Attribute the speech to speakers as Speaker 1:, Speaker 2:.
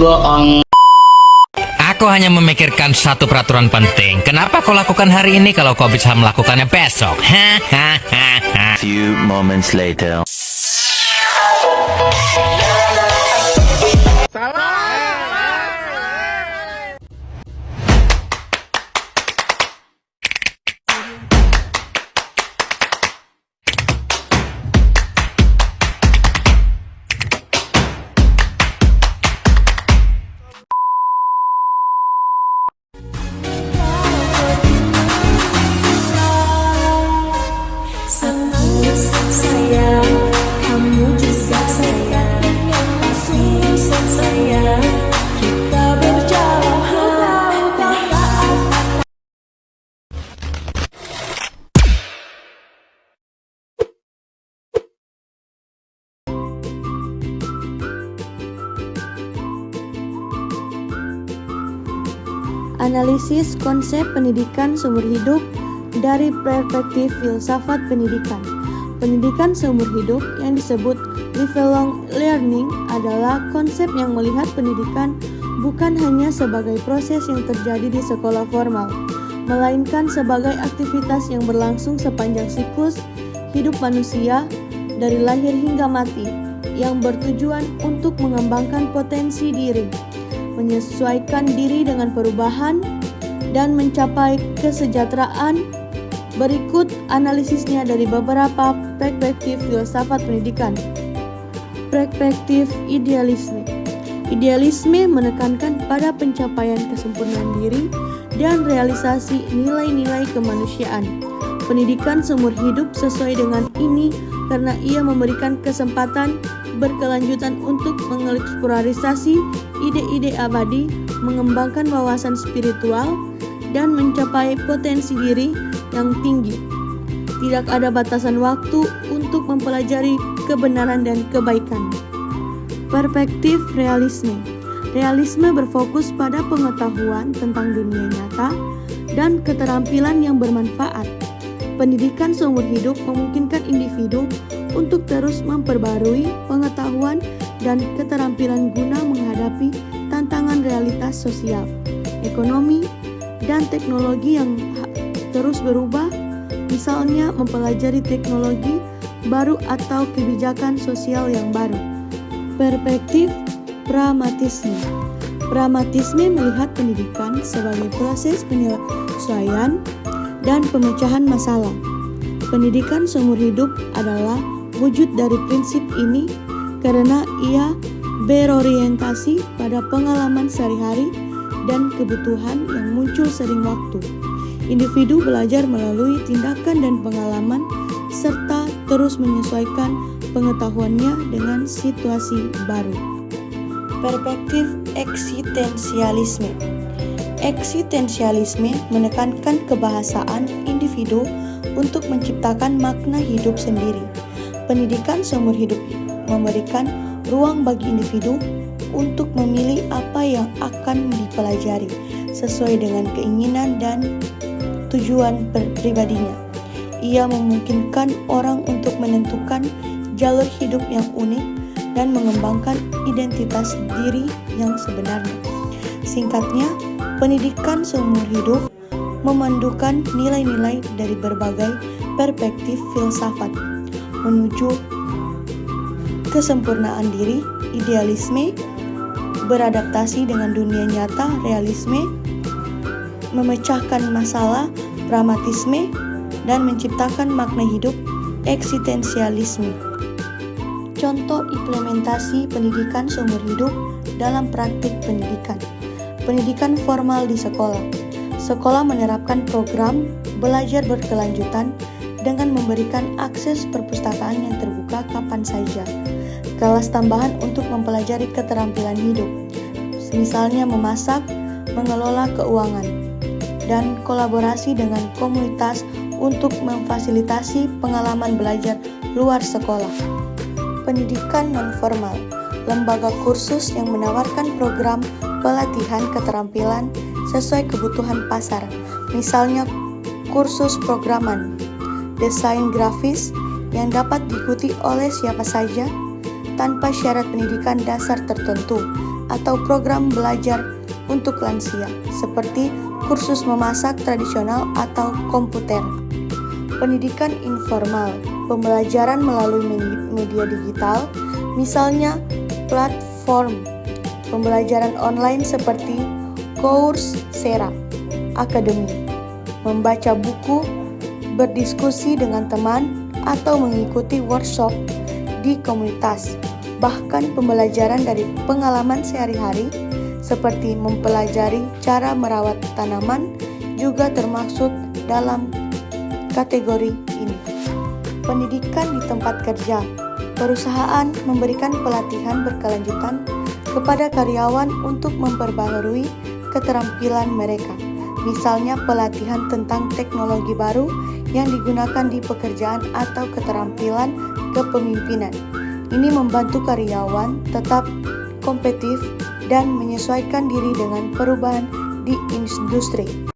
Speaker 1: Aku hanya memikirkan satu peraturan penting. Kenapa kau lakukan hari ini kalau kau bisa melakukannya besok?
Speaker 2: Few moments later.
Speaker 3: Sayang, kamu juga sayang, sungguh sayang, kita berjauhan.
Speaker 4: Analisis konsep pendidikan seumur hidup dari perspektif filsafat pendidikan. Pendidikan seumur hidup yang disebut lifelong learning adalah konsep yang melihat pendidikan bukan hanya sebagai proses yang terjadi di sekolah formal, melainkan sebagai aktivitas yang berlangsung sepanjang siklus hidup manusia dari lahir hingga mati, yang bertujuan untuk mengembangkan potensi diri, menyesuaikan diri dengan perubahan, dan mencapai kesejahteraan. Berikut analisisnya dari beberapa perspektif filsafat pendidikan. Perspektif idealisme. Idealisme menekankan pada pencapaian kesempurnaan diri dan realisasi nilai-nilai kemanusiaan. Pendidikan seumur hidup sesuai dengan ini karena ia memberikan kesempatan berkelanjutan untuk mengeksplorasi ide-ide abadi, mengembangkan wawasan spiritual, dan mencapai potensi diri yang tinggi. Tidak ada batasan waktu untuk mempelajari kebenaran dan kebaikan. Perspektif realisme. Realisme berfokus pada pengetahuan tentang dunia nyata dan keterampilan yang bermanfaat. Pendidikan seumur hidup memungkinkan individu untuk terus memperbarui pengetahuan dan keterampilan guna menghadapi tantangan realitas sosial, ekonomi, dan teknologi yang terus berubah, misalnya mempelajari teknologi baru atau kebijakan sosial yang baru. Perspektif pragmatisme. Pragmatisme melihat pendidikan sebagai proses penyesuaian dan pemecahan masalah. Pendidikan seumur hidup adalah wujud dari prinsip ini karena ia berorientasi pada pengalaman sehari-hari dan kebutuhan yang muncul sering waktu. Individu belajar melalui tindakan dan pengalaman serta terus menyesuaikan pengetahuannya dengan situasi baru. Perspektif eksistensialisme. Eksistensialisme menekankan kebahasaan individu untuk menciptakan makna hidup sendiri. Pendidikan seumur hidup memberikan ruang bagi individu untuk memilih apa yang akan dipelajari sesuai dengan keinginan dan tujuan pribadinya. Ia memungkinkan orang untuk menentukan jalur hidup yang unik dan mengembangkan identitas diri yang sebenarnya. Singkatnya, pendidikan seumur hidup memandukan nilai-nilai dari berbagai perspektif filsafat menuju kesempurnaan diri, idealisme, beradaptasi dengan dunia nyata, realisme, memecahkan masalah, pragmatisme, dan menciptakan makna hidup, eksistensialisme. Contoh implementasi pendidikan seumur hidup dalam praktik pendidikan. Pendidikan formal di sekolah. Sekolah menerapkan program belajar berkelanjutan dengan memberikan akses perpustakaan yang terbuka kapan saja. Kelas tambahan untuk mempelajari keterampilan hidup, misalnya memasak, mengelola keuangan, dan kolaborasi dengan komunitas untuk memfasilitasi pengalaman belajar luar sekolah. Pendidikan nonformal, lembaga kursus yang menawarkan program pelatihan keterampilan sesuai kebutuhan pasar, misalnya kursus programan, desain grafis yang dapat diikuti oleh siapa saja tanpa syarat pendidikan dasar tertentu, atau program belajar untuk lansia, seperti kursus memasak tradisional atau komputer. Pendidikan informal, pembelajaran melalui media digital, misalnya platform pembelajaran online seperti Coursera, Akademi, membaca buku, berdiskusi dengan teman, atau mengikuti workshop di komunitas. Bahkan pembelajaran dari pengalaman sehari-hari seperti mempelajari cara merawat tanaman juga termasuk dalam kategori ini. Pendidikan di tempat kerja, perusahaan memberikan pelatihan berkelanjutan kepada karyawan untuk memperbaharui keterampilan mereka. Misalnya pelatihan tentang teknologi baru yang digunakan di pekerjaan atau keterampilan kepemimpinan. Ini membantu karyawan tetap kompetitif dan menyesuaikan diri dengan perubahan di industri.